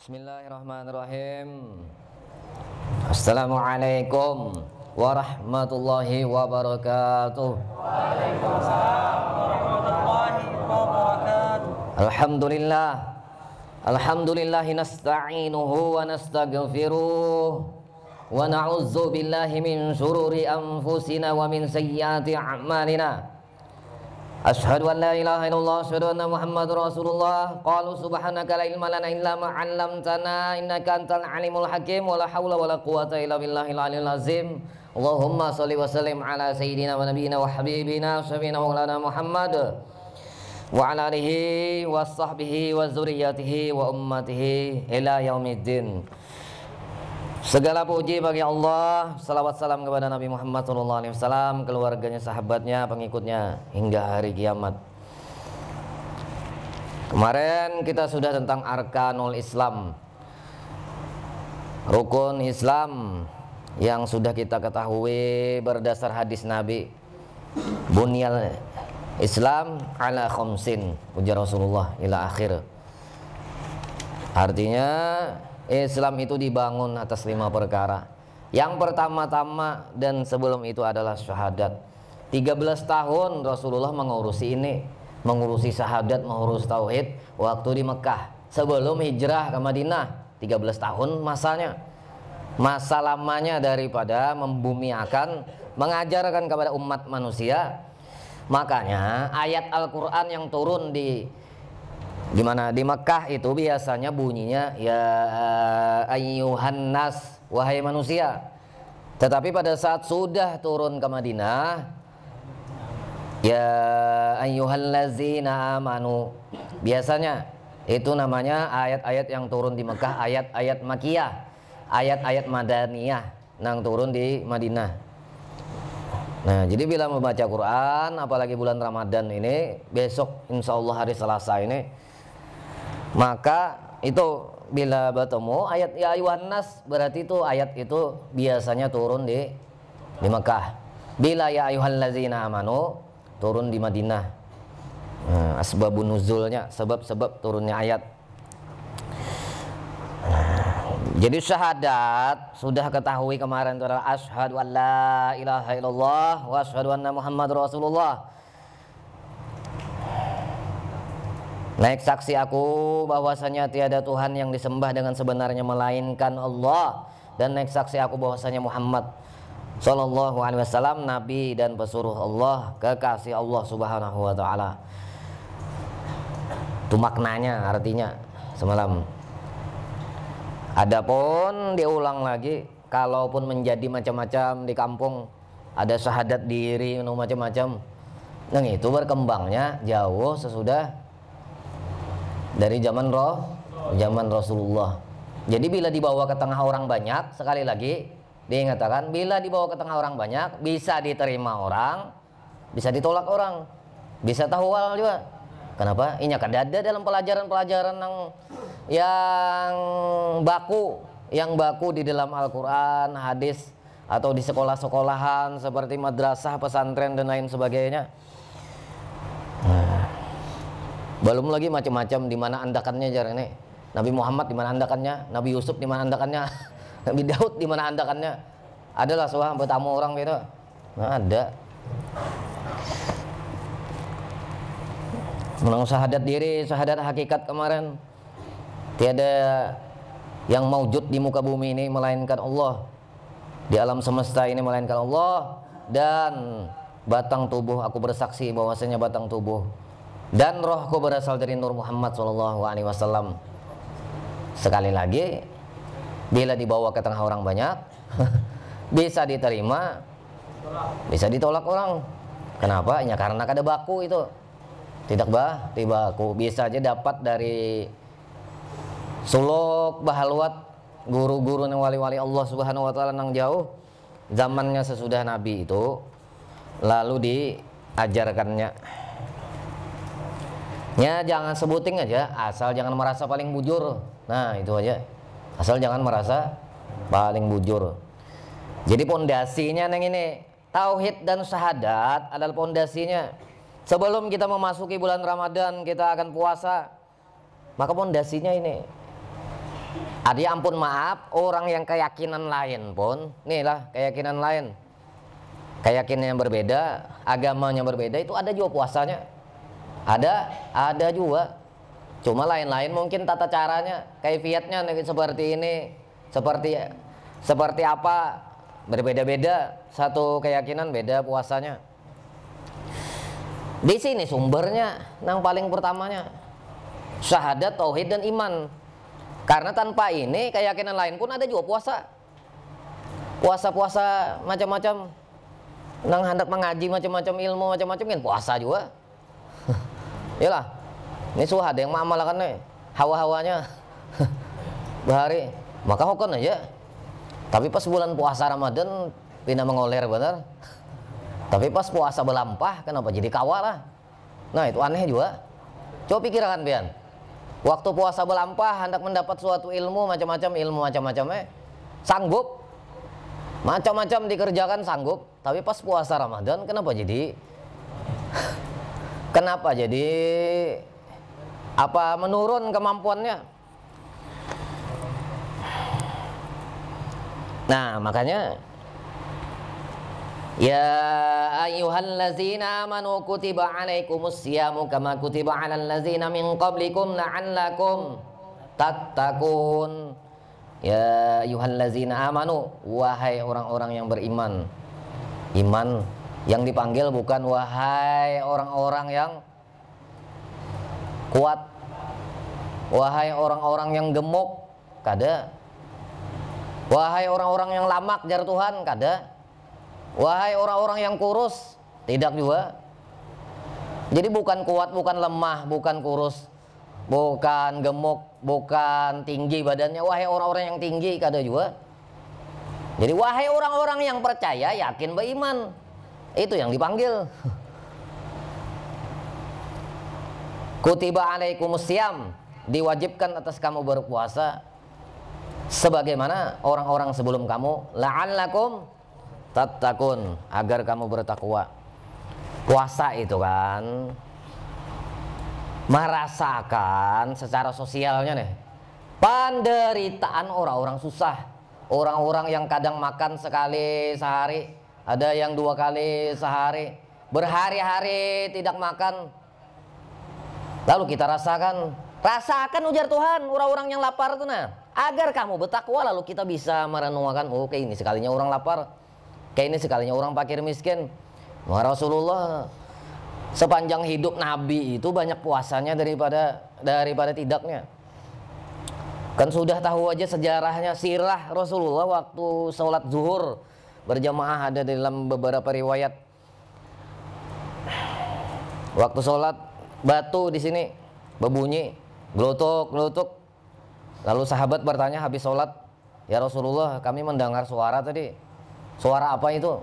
Bismillahirrahmanirrahim. Assalamualaikum warahmatullahi wabarakatuh. Waalaikumsalam warahmatullahi wabarakatuh. Alhamdulillahi nasta'inuhu wa nastaghfiruh wa na'udzu billahi min syururi anfusina wa min sayyiati a'malina. Asyhadu an la ilaha illallah, asyhadu anna Muhammadur Rasulullah. Qalu subhanaka la ilma lana illa ma 'allamtana innaka antal alimul hakim. Wala haula wala quwata illa billahil aliyil azim. Allahumma shalli wa sallim ala sayyidina wa nabiyyina wa habibina syafiina maulana Muhammad wa ala alihi wa sahbihi wa dzurriyyatihi wa ummatihi ila yaumiddin. Segala puji bagi Allah, salawat salam kepada Nabi Muhammad SAW, keluarganya, sahabatnya, pengikutnya hingga hari kiamat. Kemarin kita sudah tentang arkanul Islam, rukun Islam yang sudah kita ketahui berdasar hadis Nabi. Bunyal Islam ala khamsin, ujar Rasulullah ila akhir. Artinya Islam itu dibangun atas 5 perkara. Yang pertama-tama dan sebelum itu adalah syahadat. 13 tahun Rasulullah mengurusi ini, mengurusi syahadat, mengurus tauhid waktu di Mekah. Sebelum hijrah ke Madinah, 13 tahun masanya. Masa lamanya daripada membumiakan, mengajarkan kepada umat manusia. Makanya ayat Al-Qur'an yang turun di mana di Mekah itu biasanya bunyinya ya ayyuhan nas, wahai manusia. Tetapi pada saat sudah turun ke Madinah, ya ayyuhallazina amanu. Biasanya itu namanya ayat-ayat yang turun di Mekah, ayat-ayat Makkiyah, ayat-ayat Madaniyah yang turun di Madinah. Nah, jadi bila membaca Quran, apalagi bulan Ramadan ini, besok insya Allah hari Selasa ini, maka itu bila bertemu ayat ya ayuhan nas, berarti itu ayat itu biasanya turun di Mekah. Bila ya ayyuhallazina amanu turun di Madinah. Nah, asbabun nuzulnya, sebab-sebab turunnya ayat. Jadi syahadat sudah ketahui kemarin itu adalah asyhadu an la ilaha illallah wa asyhadu anna Muhammadur Rasulullah. Naik saksi aku bahwasanya tiada Tuhan yang disembah dengan sebenarnya melainkan Allah, dan naik saksi aku bahwasanya Muhammad sallallahu alaihi wasallam nabi dan pesuruh Allah, kekasih Allah Subhanahu wa taala. Itu maknanya, artinya semalam. Adapun diulang lagi, kalaupun menjadi macam-macam di kampung, ada syahadat diri macam-macam. Nah, itu berkembangnya jauh sesudah dari zaman Rasulullah. Jadi bila dibawa ke tengah orang banyak, sekali lagi diingatkan, bila dibawa ke tengah orang banyak, bisa diterima orang, bisa ditolak orang, bisa tahwal juga. Kenapa? Ini kan ada dalam pelajaran-pelajaran yang baku di dalam Al-Quran, hadis, atau di sekolah-sekolahan seperti madrasah, pesantren dan lain sebagainya. Belum lagi macam-macam di mana andakannya jar ini. Nabi Muhammad di mana andakannya, Nabi Yusuf di mana andakannya, Nabi Daud di mana andakannya. Adalah soal bertamu orang gitu. Nah, ada. Menang syahadat diri, syahadat hakikat kemarin. Tiada yang maujud di muka bumi ini melainkan Allah. Di alam semesta ini melainkan Allah, dan batang tubuh aku bersaksi bahwasanya batang tubuh dan rohku berasal dari Nur Muhammad SAW. Sekali lagi, bila dibawa ke tengah orang banyak, bisa diterima, bisa ditolak orang. Kenapa? Ya karena kada baku itu. Tidak baku. Bisa aja dapat dari suluk bahaluat guru-guru yang wali-wali Allah Subhanahu wa taala nang jauh zamannya sesudah Nabi itu, lalu diajarkannya. Ya jangan sebuting aja, asal jangan merasa paling bujur. Nah itu aja, asal jangan merasa paling bujur. Jadi pondasinya neng ini tauhid dan syahadat adalah pondasinya. Sebelum kita memasuki bulan Ramadan, kita akan puasa. Maka pondasinya ini. Ada ampun maaf, orang yang keyakinan lain pun, nih lah keyakinan lain. Keyakinan yang berbeda, agamanya berbeda, itu ada juga puasanya. Ada juga. Cuma lain-lain mungkin tata caranya, kaifiatnya seperti ini, seperti apa, berbeda-beda. Satu keyakinan beda puasanya. Di sini sumbernya, yang paling pertamanya syahadat, tauhid dan iman. Karena tanpa ini keyakinan lain pun ada juga puasa. Puasa macam-macam. Nang hendak mengaji macam-macam ilmu macam-macam kan puasa juga. Iyalah. Ini suha ada yang mengamalkan nih hawa-hawanya. Bahari, maka hokon aja. Tapi pas bulan puasa Ramadan pindah mengoler benar. Tapi pas puasa berlampah kenapa jadi kawal lah. Nah, itu aneh juga. Coba pikirkan pian. Waktu puasa berlampah hendak mendapat suatu ilmu macam-macam sanggup. Macam-macam dikerjakan sanggup, tapi pas puasa Ramadan kenapa jadi apa menurun kemampuannya? Nah, makanya ya ayyuhallazina amanu kutiba alaikumus syamu kama kutiba alal ladzina min qablikum la'allakum tattaqun. Ya ayyuhallazina amanu, wahai orang-orang yang beriman. Iman yang dipanggil bukan wahai orang-orang yang kuat, wahai orang-orang yang gemuk, kada. Wahai orang-orang yang lamak jar Tuhan, kada. Wahai orang-orang yang kurus, tidak juga. Jadi bukan kuat, bukan lemah, bukan kurus, bukan gemuk, bukan tinggi badannya. Wahai orang-orang yang tinggi, kada juga. Jadi wahai orang-orang yang percaya, yakin, beriman. Itu yang dipanggil. Kutiba alaikumus syam, diwajibkan atas kamu berpuasa sebagaimana orang-orang sebelum kamu, la'allakum tattaqun, agar kamu bertakwa. Puasa itu kan merasakan secara sosialnya nih penderitaan orang-orang susah, orang-orang yang kadang makan sekali sehari, ada yang 2 kali sehari, berhari-hari tidak makan. Lalu kita rasakan ujar Tuhan orang-orang yang lapar itu, nah agar kamu bertakwa. Lalu kita bisa merenungkan, oh kayak ini sekalinya orang lapar, kayak ini sekalinya orang fakir miskin. Wah, Rasulullah sepanjang hidup Nabi itu banyak puasanya daripada tidaknya. Kan sudah tahu aja sejarahnya, sirah Rasulullah waktu sholat zuhur berjamaah, ada dalam beberapa riwayat. Waktu sholat batu di sini berbunyi, gelutuk. Lalu sahabat bertanya habis sholat, ya Rasulullah kami mendengar suara tadi. Suara apa itu?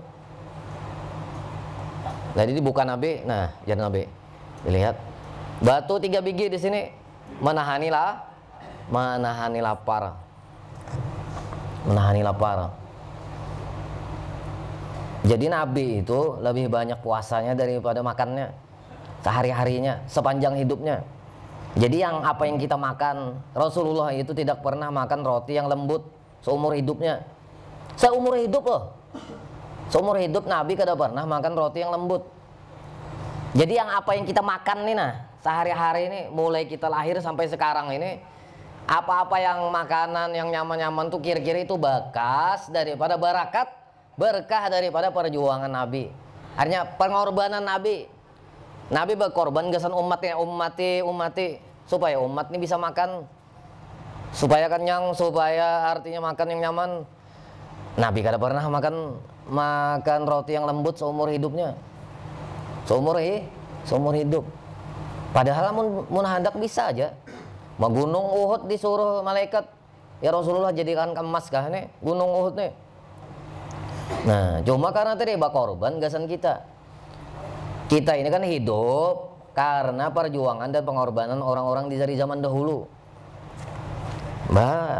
Jadi bukan Nabi. Nah, jangan Nabi. Dilihat batu 3 biji di sini menahani lapar. Jadi Nabi itu lebih banyak puasanya daripada makannya sehari-harinya, sepanjang hidupnya. Jadi apa yang kita makan, Rasulullah itu tidak pernah makan roti yang lembut seumur hidupnya. Seumur hidup loh. Seumur hidup Nabi kada pernah makan roti yang lembut. Jadi apa yang kita makan nih, nah sehari-hari ini, mulai kita lahir sampai sekarang ini, apa-apa yang makanan yang nyaman-nyaman tuh kira-kira itu bekas daripada berkah daripada perjuangan Nabi. Artinya pengorbanan Nabi. Nabi berkorban gasan umatnya, umati supaya umat ini bisa makan, supaya kenyang, supaya artinya makan yang nyaman. Nabi kada pernah makan roti yang lembut seumur hidupnya, seumur hidup. Padahal mun hendak bisa aja. Gunung Uhud disuruh malaikat, ya Rasulullah jadikan emas kah nih gunung Uhud nih. Nah, cuma karena tadi berkorban gasan kita. Kita ini kan hidup karena perjuangan dan pengorbanan orang-orang dari zaman dahulu.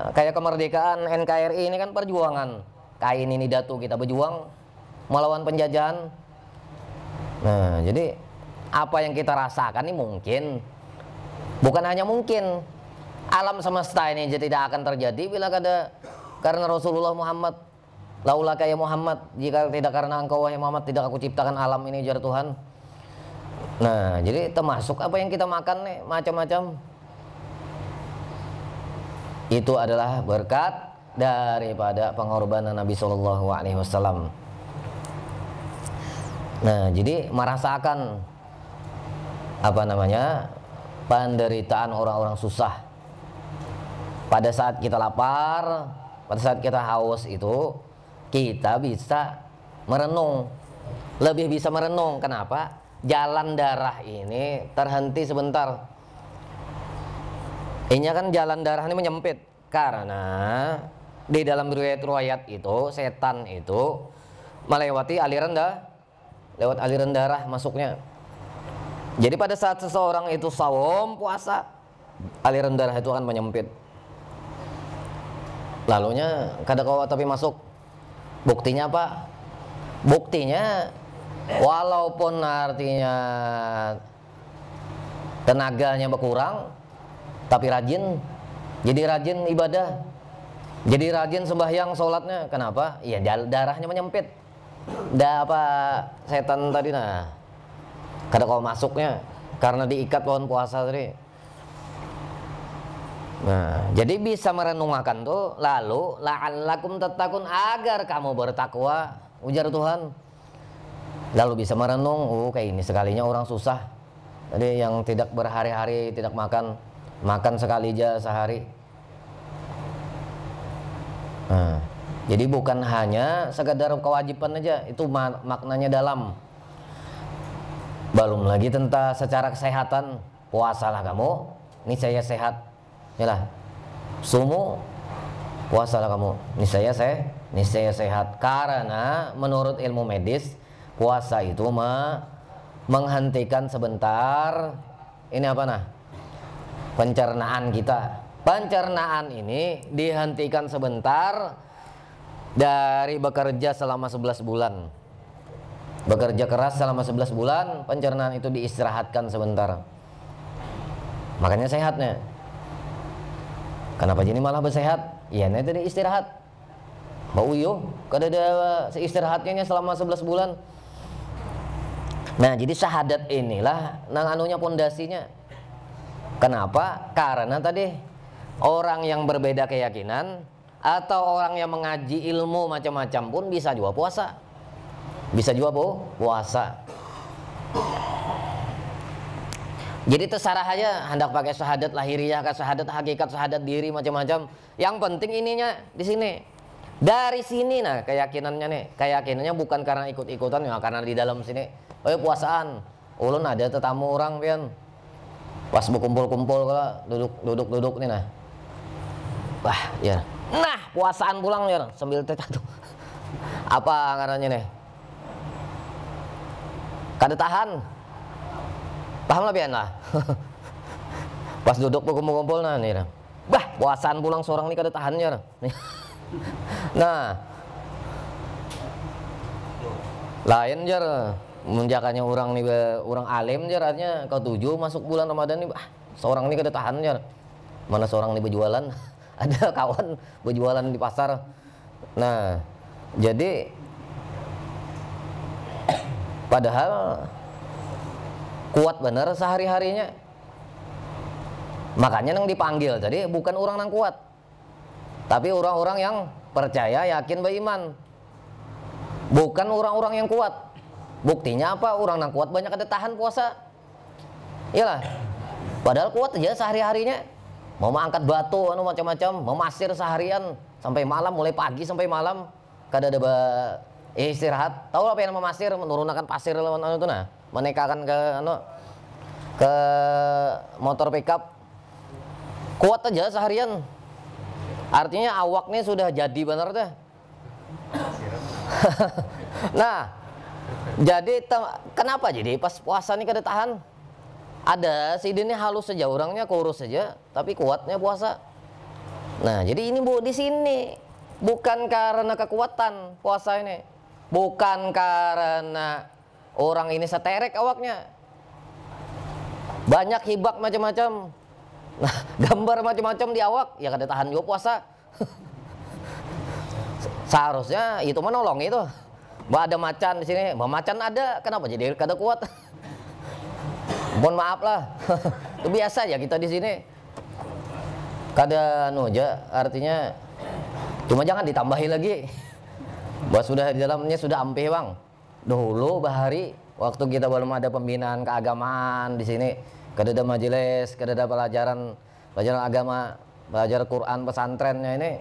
Kayak kemerdekaan NKRI ini kan perjuangan. Kain ini datu kita berjuang. melawan penjajahan. Nah, jadi apa yang kita rasakan ini mungkin, bukan hanya mungkin, alam semesta ini tidak akan terjadi bila karena Rasulullah Muhammad. Laulaka ya Muhammad, jika tidak karena engkau wahai Muhammad, tidak aku ciptakan alam ini, ujar Tuhan. Nah, jadi termasuk apa yang kita makan nih, macam-macam. Itu adalah berkat daripada pengorbanan Nabi Shallallahu Alaihi Wasallam. Nah, jadi merasakan penderitaan orang-orang susah. Pada saat kita lapar, pada saat kita haus itu, kita bisa merenung, lebih bisa merenung. Kenapa? Jalan darah ini terhenti sebentar. Ini kan jalan darah ini menyempit karena di dalam riwayat itu setan itu melewati lewat aliran darah masuknya. Jadi pada saat seseorang itu saum puasa, aliran darah itu akan menyempit. Lalunya kadang-kadang tapi masuk. Buktinya apa? Buktinya walaupun artinya tenaganya berkurang, tapi rajin. Jadi rajin ibadah, jadi rajin sembahyang, sholatnya. Kenapa? Ya darahnya menyempit. Setan tadi kadang-kadang masuknya karena diikat pohon puasa tadi. Nah, jadi bisa merenungkan tuh, lalu la'allakum tattaqun, agar kamu bertakwa, ujar Tuhan. Lalu bisa merenung, kayak ini sekalinya orang susah. Jadi yang tidak berhari-hari tidak makan sekali aja sehari. Nah, jadi bukan hanya sekedar kewajiban aja, itu maknanya dalam. Belum lagi tentang secara kesehatan, puasalah kamu, niscaya sehat. Yalah, sumu, puasalah kamu, niscaya sehat. Karena menurut ilmu medis, puasa itu menghentikan sebentar pencernaan kita. Pencernaan ini dihentikan sebentar dari bekerja selama 11 bulan. Bekerja keras selama 11 bulan, pencernaan itu diistirahatkan sebentar. Makanya sehatnya. Kenapa jadi malah bersehat? Iya, nanti dia istirahat. Bau yo, kada ada istirahatnya selama 11 bulan. Nah, jadi syahadat inilah anunya pondasinya. Kenapa? Karena tadi orang yang berbeda keyakinan atau orang yang mengaji ilmu macam-macam pun bisa juga puasa. Bisa juga puasa. Jadi terserah aja hendak pakai syahadat lahiriah, syahadat hakikat, syahadat diri macam-macam. Yang penting ininya di sini. Dari sini keyakinannya nih. Keyakinannya bukan karena ikut-ikutan ya, karena di dalam sini. Puasaan. Ulun ada tetamu orang pian. Pas berkumpul-kumpul duduk nih Wah, ya. Nah, puasaan pulang ya sambil teh tuh. Apa ngarannya nih? Kada tahan. Paham lah pian lah. Pas duduk berkumpul-kumpul nih. Bah, puasaan pulang seorang nih kada tahan ya. Nah. Lain jar menjakannya orang nih orang alim jar artinya ke-7 masuk bulan Ramadan nih, seorang nih kada tahan jar. Mana seorang nih berjualan? Ada kawan berjualan di pasar. Nah, jadi padahal kuat bener sehari-harinya. Makanya nang dipanggil tadi bukan orang nang kuat, tapi orang-orang yang percaya, yakin, beriman. Bukan orang-orang yang kuat. Buktinya apa? Orang nang kuat banyak ada tahan puasa. Iyalah. Padahal kuat aja sehari-harinya. Mau angkat batu macam-macam, mau masir seharian sampai malam, mulai pagi sampai malam. Kada ada istirahat. Tahu apa yang memasir, menurunkan pasir lawan itu menekakan ke motor pickup. Kuat aja seharian. Artinya awaknya sudah jadi benar dah. Nah, jadi kenapa jadi pas puasa ini kada tahan? Ada sidinnya halus saja, orangnya kurus saja, tapi kuatnya puasa. Nah, jadi ini di sini bukan karena kekuatan puasa ini, bukan karena orang ini seterek awaknya. Banyak hibak macam-macam. Nah, gambar macam-macam di awak, ya kada tahan juga puasa. Seharusnya itu menolong itu. Mbak ada macan di sini, Mbak macan ada, kenapa jadi kada kuat? Mohon maaf lah. Itu biasa ya kita di sini. Kada aja, artinya cuma jangan ditambahi lagi. Bahwa sudah di dalamnya sudah ampih bang. Dulu bahari waktu kita belum ada pembinaan keagamaan di sini, kada ada majelis, kada ada pelajaran agama, belajar Quran pesantrennya ini,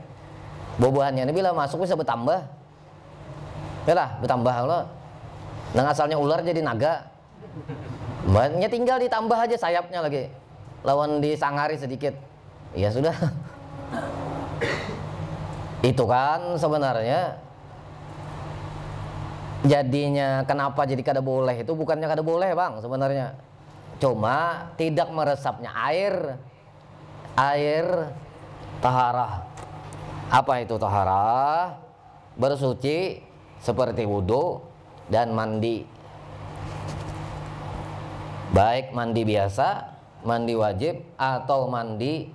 bobohannya ini bila masuk bisa bertambah. Yalah, bertambah Allah. Nang asalnya ular jadi naga. Mbaknya tinggal ditambah aja sayapnya lagi. Lawan disangari sedikit. Ya sudah. Itu kan sebenarnya jadinya kenapa jadi kada boleh itu bukannya kada boleh bang sebenarnya, cuma tidak meresapnya air taharah. Apa itu taharah? Bersuci seperti wudhu dan mandi, baik mandi biasa, mandi wajib, atau mandi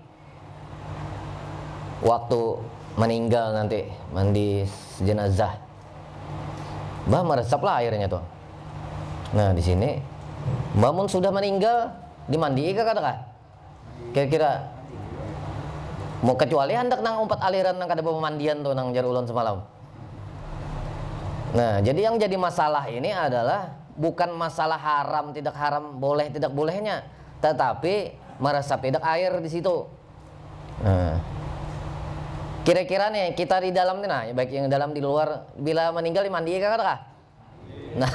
waktu meninggal nanti, mandi jenazah. Mbah meresap lah airnya tuh. Nah di sini, mbah mun sudah meninggal dimandi kah kah? Kira-kira mau kecuali hendak nang umpat aliran nang kada pemandian tuh nang jarulun semalam. Nah jadi yang jadi masalah ini adalah bukan masalah haram tidak haram, boleh tidak bolehnya, tetapi meresap tidak air di situ. Nah, kira-kira nih kita di dalam nih, nah baik yang dalam di luar, bila meninggal dimandi kah? Nah,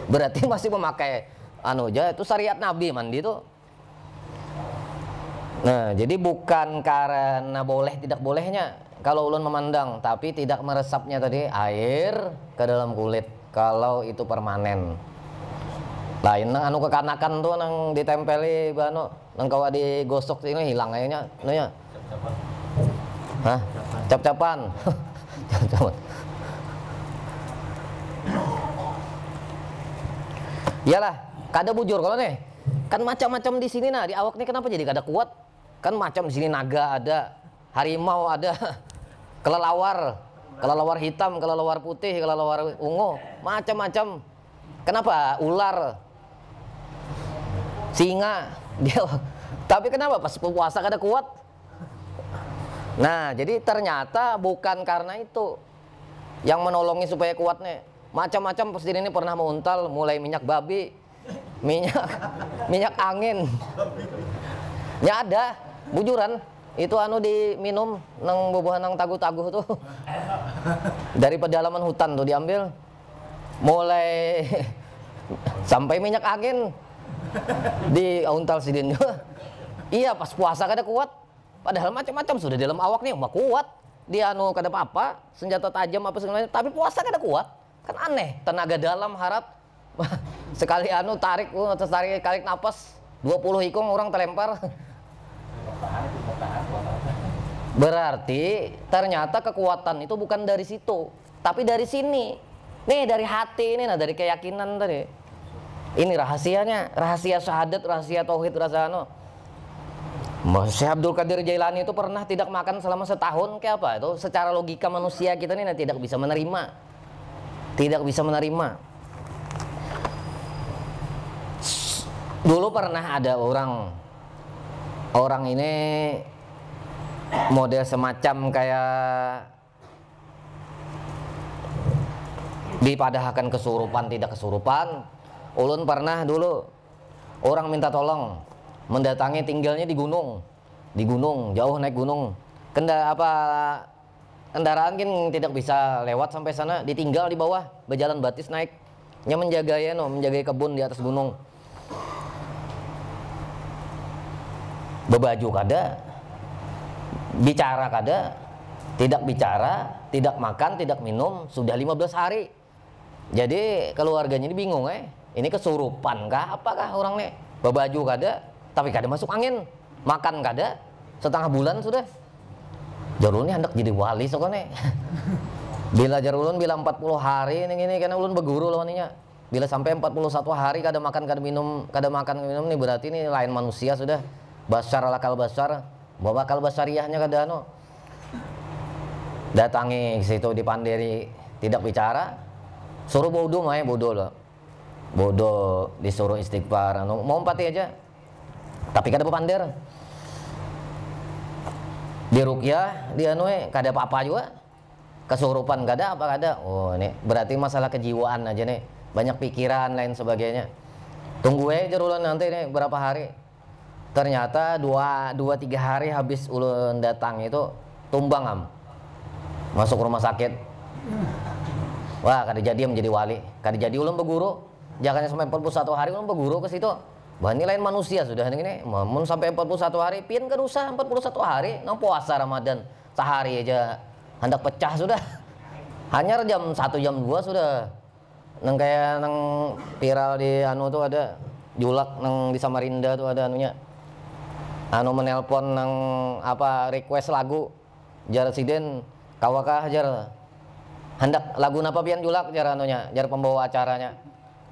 berarti masih memakai aja itu syariat Nabi mandi itu. Nah, jadi bukan karena boleh tidak bolehnya kalau ulun memandang, tapi tidak meresapnya tadi air ke dalam kulit kalau itu permanen. Lain nang anu kekanakan tuh nang ditempeli bano nang kawa digosok ini hilang kayaknya nya. Hah? Cap-capan. Cap-capan. Iyalah, kada bujur kalau nih. Kan macam-macam di sini nah, di awak nih kenapa jadi kada kuat? Kan macam di sini naga ada, harimau ada, kelelawar hitam, kelelawar putih, kelelawar ungu, macam-macam. Kenapa? Ular, singa, dia. Tapi kenapa pas puasa kada kuat? Nah, jadi ternyata bukan karena itu yang menolongi supaya kuat nih. Macam-macam pasti ini pernah menguntal, mulai minyak babi, minyak angin. Ya ada, bujuran. Itu anu diminum nang bobohan nang taguh-taguh tuh. Dari pedalaman hutan tuh diambil. Mulai sampai minyak angin diuntal sidin. Iya, pas puasa kada kuat. Padahal macam-macam sudah dalam awak nih, mah kuat. Dia anu kada apa-apa, senjata tajam apa segala macam, tapi puasa kada kuat. Kan aneh, tenaga dalam harap. Sekali anu tarik napas 20 ikung orang terlempar. Berarti ternyata kekuatan itu bukan dari situ, tapi dari sini. Nih dari hati ini, nah dari keyakinan tadi. Ini rahasianya, rahasia syahadat, rahasia tauhid, rahasia anu. Syekh Abdul Qadir Jailani itu pernah tidak makan selama setahun, kayak apa itu? Secara logika manusia kita ini tidak bisa menerima. Tidak bisa menerima. Dulu pernah ada orang ini model semacam kayak dipadahkan kesurupan tidak kesurupan. Ulun pernah dulu orang minta tolong mendatangi, tinggalnya di gunung jauh, naik gunung. Kendaraan kan tidak bisa lewat sampai sana, ditinggal di bawah, berjalan batis naik. Nya menjaga kebun di atas gunung. Bebaju kada, bicara kada, tidak bicara, tidak makan, tidak minum, sudah 15 hari. Jadi keluarganya ini bingung ini kesurupan kah, apakah orang nih? Bebaju kada, tapi kada masuk angin, makan kada, setengah bulan sudah. Jarul ini hendak jadi wali sokone. Bila jar ulun bila 40 hari ini karena ulun beguru lawan nya. Bila sampai 41 hari kada makan kada minum nih berarti ini lain manusia sudah. Basar lakal basar, bawa bakal basariahnya kada anu. Datangi ke situ dipandiri tidak bicara, suruh bodoh mah bodoh loh. Bodoh disuruh istighfar anu mau empati aja. Tapi kada bepander. Di ruqyah di anu kada apa-apa juga. Kesurupan kada apa kada. Oh ini berarti masalah kejiwaan aja nih. Banyak pikiran lain sebagainya. Tunggu jar ulun nanti nih berapa hari. Ternyata 2-3 hari habis ulun datang itu tumbang am. Masuk rumah sakit. Wah, kada jadi menjadi wali. Kada jadi ulun beguru. Jangan sampai 41 hari ulun beguru ke situ. Bah ini lain manusia sudah ini. Mun sampai 41 hari pian kan usah 41 hari nang puasa Ramadan. Sehari aja hendak pecah sudah. Hanya jam 1 jam 2 sudah. Nang kayak nang viral di anu tuh ada julak nang di Samarinda tuh ada anunya. Anu menelpon nang apa request lagu jar siden kawakah jar hendak lagu napa pian julak jar anunya jar pembawa acaranya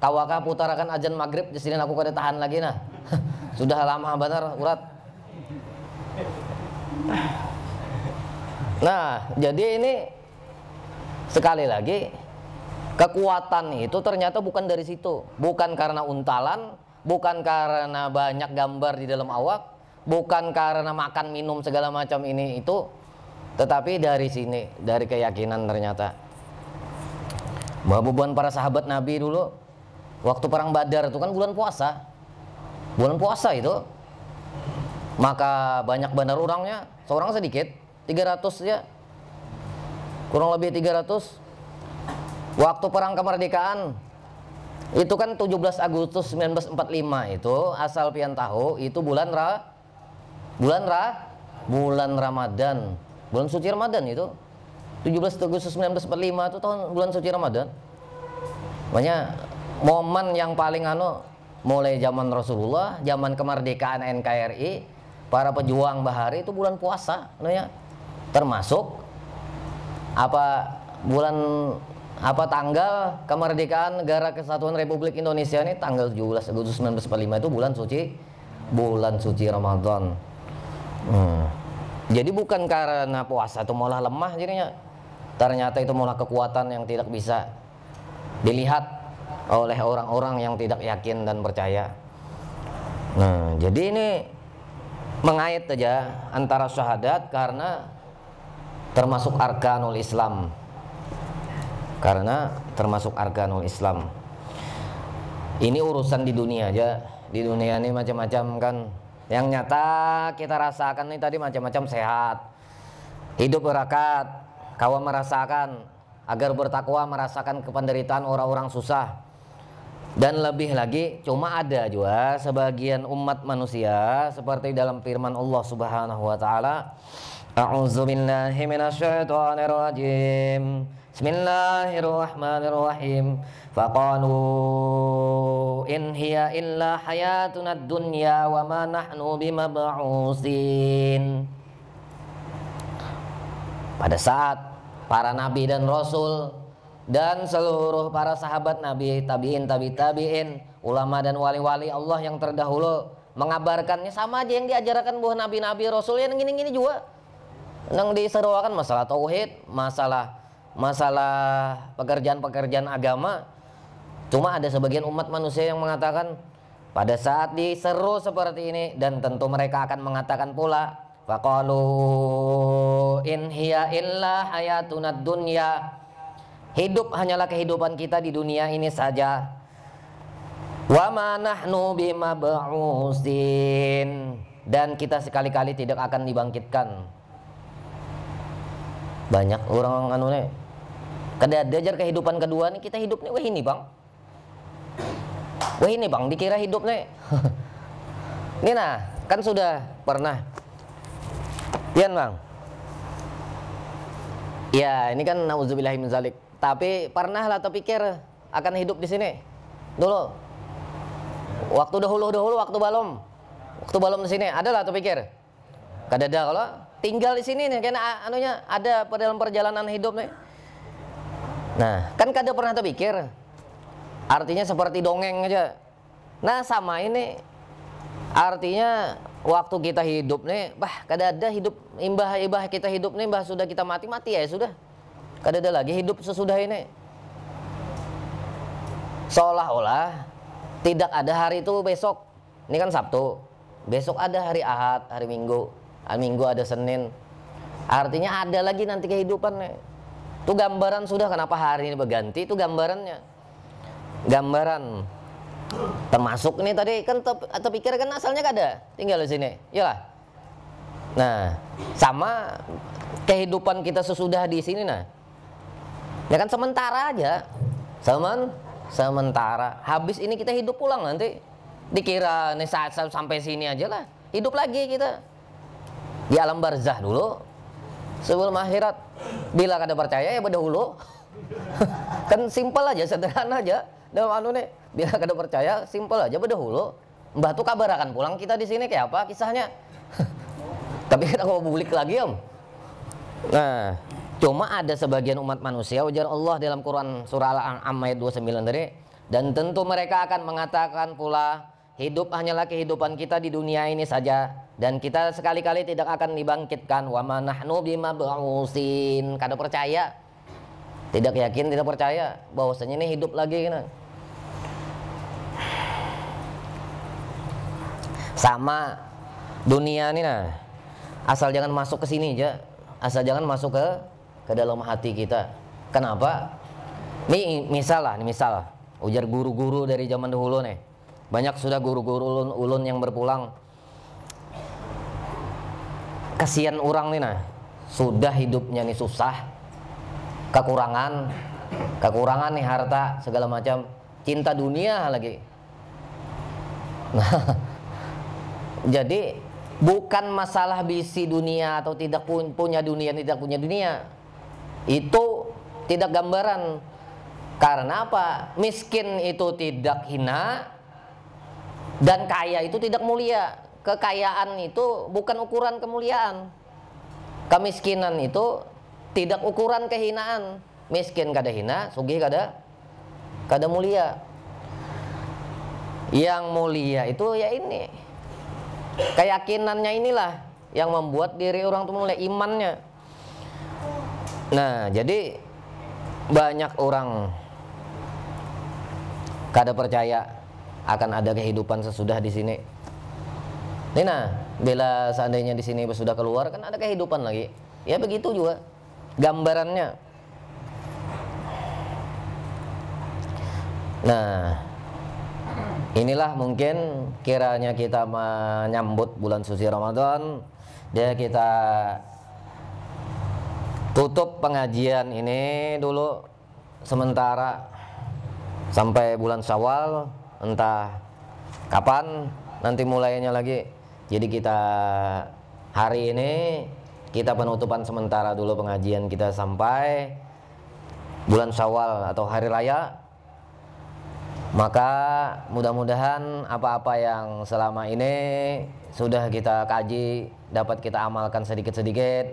kawakah putarakan azan maghrib di sini aku kada tahan lagi nah. Sudah lama benar urat. Nah jadi ini sekali lagi kekuatan itu ternyata bukan dari situ, bukan karena untalan, bukan karena banyak gambar di dalam awak, bukan karena makan minum segala macam ini itu, tetapi dari sini, dari keyakinan ternyata. Bahwa para sahabat Nabi dulu waktu perang Badar itu kan bulan puasa itu, maka banyak benar orangnya, seorang sedikit 300 ya, kurang lebih 300. Waktu perang kemerdekaan itu kan 17 Agustus 1945 itu asal pian tahu itu bulan Ramadan, bulan suci Ramadan itu 17 Agustus 1945 itu tahun bulan suci Ramadan. Makanya momen yang paling mulai zaman Rasulullah, zaman kemerdekaan NKRI, para pejuang bahari itu bulan puasa namanya. Termasuk tanggal kemerdekaan Negara Kesatuan Republik Indonesia ini tanggal 17 Agustus 1945 itu bulan suci Ramadan. Jadi bukan karena puasa itu malah lemah jadinya. Ternyata itu malah kekuatan yang tidak bisa dilihat oleh orang-orang yang tidak yakin dan percaya. Nah, jadi ini mengait saja antara syahadat karena termasuk arkanul Islam. Karena termasuk arkanul Islam. Ini urusan di dunia aja. Di dunia ini macam-macam kan. Yang nyata kita rasakan nih tadi macam-macam sehat, hidup berakat, kawan merasakan, agar bertakwa merasakan kependeritaan orang-orang susah. Dan lebih lagi cuma ada juga sebagian umat manusia seperti dalam firman Allah Subhanahu wa taala, A'udzubillahi minasyaitonirrajim. Bismillahirrahmanirrahim. Faqalu in hiya illa hayatunad dunya wa ma nahnu bimab'usin. Pada saat para nabi dan rasul dan seluruh para sahabat nabi, tabi'in, tabi'in, ulama dan wali-wali Allah yang terdahulu mengabarkannya sama aja yang diajarkan buah nabi-nabi rasul yang gini-gini juga. Yang diseruakan masalah tauhid, masalah pekerjaan-pekerjaan agama. Cuma ada sebagian umat manusia yang mengatakan pada saat diseru seperti ini, dan tentu mereka akan mengatakan pula, faqalu in hiya illa hayatunad dunya. Hidup hanyalah kehidupan kita di dunia ini saja. Wa ma nahnu bimab'usin. Dan kita sekali-kali tidak akan dibangkitkan. Banyak orang kada diajar kehidupan kedua nih, kita hidup nih wah ini bang dikira hidup nih. Ini nah kan sudah pernah pian bang ya, ini kan nauzubillahi min zalik, tapi pernah lah terpikir akan hidup di sini dulu waktu dahulu waktu balom di sini ada lah terpikir kada ada. Kalau tinggal di sini nih karena ada dalam perjalanan hidup nih Nah, kan kada pernah terpikir. Artinya seperti dongeng aja. Nah, sama ini artinya waktu kita hidup nih, kada ada hidup imbah kita hidup nih, sudah kita mati ya sudah. Kada ada lagi hidup sesudah ini. Seolah-olah tidak ada hari itu besok. Ini kan Sabtu. Besok ada hari Ahad, hari Minggu. Hari Minggu ada Senin. Artinya ada lagi nanti kehidupan nih. Itu gambaran sudah kenapa hari ini berganti, itu gambarannya. Gambaran. Termasuk ini tadi kan terpikir kan asalnya kada tinggal di sini. Iyalah. Nah, sama kehidupan kita sesudah di sini nah. Ya kan sementara aja. Sementara. Habis ini kita hidup pulang nanti. Dikira nih saat sampai sini aja lah. Hidup lagi kita. Di alam barzah dulu. Sebelum akhirat. Bila kada percaya ya berdahulu. Kan simpel aja, sederhana aja. Dalam nih, bila kada percaya simpel aja berdahulu. Mbah tuh kabar akan pulang kita di sini kayak apa kisahnya. Tapi kita mau bulik lagi om. Nah, cuma ada sebagian umat manusia ujar Allah dalam Quran surah Al-An'am ayat 29 tadi. Dan tentu mereka akan mengatakan pula, hidup hanyalah kehidupan kita di dunia ini saja. Dan kita sekali-kali tidak akan dibangkitkan. Wa ma nahnu bimab'usin. Kada percaya. Tidak yakin, tidak percaya bahwasanya ini hidup lagi gitu. Sama dunia ini nah. Asal jangan masuk ke sini aja. Asal jangan masuk ke dalam hati kita. Kenapa? Ini misal ujar guru-guru dari zaman dahulu nih. Banyak sudah guru-guru ulun yang berpulang. Kasihan orang nih nah, sudah hidupnya nih susah, kekurangan nih harta segala macam, cinta dunia lagi. Nah, jadi bukan masalah bisi dunia atau tidak punya dunia, tidak punya dunia, itu tidak gambaran. Karena apa? Miskin itu tidak hina dan kaya itu tidak mulia. Kekayaan itu bukan ukuran kemuliaan. Kemiskinan itu tidak ukuran kehinaan. Miskin kada hina, sugih kada mulia. Yang mulia itu ya ini. Keyakinannya inilah yang membuat diri orang itu mulia, imannya. Nah, jadi banyak orang kada percaya akan ada kehidupan sesudah di sini. Nah, bila seandainya di sini sudah keluar kan ada kehidupan lagi. Ya begitu juga gambarannya. Nah, inilah mungkin kiranya kita menyambut bulan suci Ramadan. Dia kita tutup pengajian ini dulu sementara sampai bulan Syawal, entah kapan nanti mulainya lagi. Jadi kita hari ini kita penutupan sementara dulu pengajian kita sampai bulan Syawal atau hari raya. Maka mudah-mudahan apa-apa yang selama ini sudah kita kaji dapat kita amalkan sedikit-sedikit.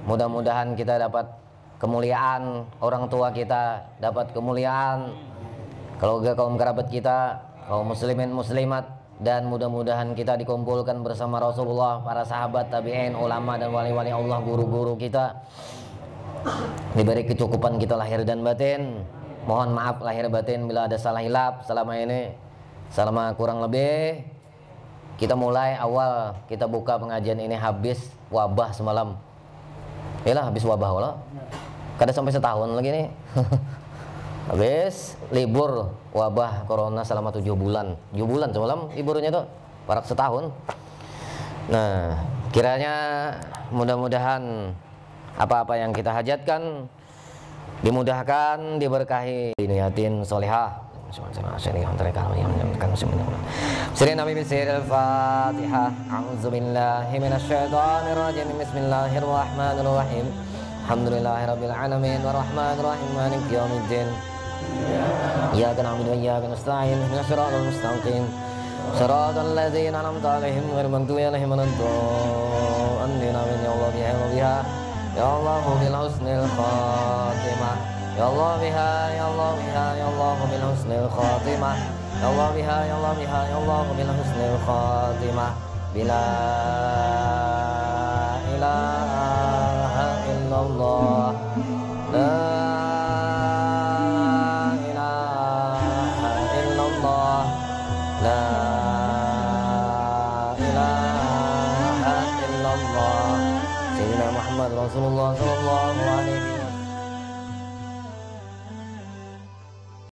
Mudah-mudahan kita dapat kemuliaan, orang tua kita dapat kemuliaan, keluarga kaum kerabat kita, kaum muslimin muslimat, dan mudah-mudahan kita dikumpulkan bersama Rasulullah, para sahabat, tabi'in, ulama dan wali-wali Allah, guru-guru kita. Diberi kecukupan kita lahir dan batin. Mohon maaf lahir batin bila ada salah hilap selama ini. Selama kurang lebih kita mulai awal kita buka pengajian ini habis wabah semalam. Yalah habis wabah wala. Kada sampai setahun lagi nih. Habis libur wabah corona selama 7 bulan. 7 bulan semalam liburnya tuh. Parak setahun. Nah, kiranya mudah-mudahan apa-apa yang kita hajatkan dimudahkan, diberkahi, diniatin solehah. Bismillahirrahmanirrahim. A'udzubillahi minasyaitonirrajim. Bismillahirrahmanirrahim. Alhamdulillahirabbil alamin warahmanirrahim maliki yaumiddin. Iyyaka na'budu wa iyyaka nasta'in. Ihdinas siratal mustaqim. Shiratal ladzina an'amta 'alaihim ghairil maghdubi 'alaihim waladdallin. Amin ya Allah biha ya Allah bil husnil khatimah. Ya Allah biha, ya Allah biha, ya Allah bil husnil khatimah. Ya Allah biha, ya Allah biha, ya Allah bil husnil khatimah. Bila ilaha illallah, la ilaha illallah, la ilaha illallah. Sayyidina Muhammad Rasulullah sallallahu alaihi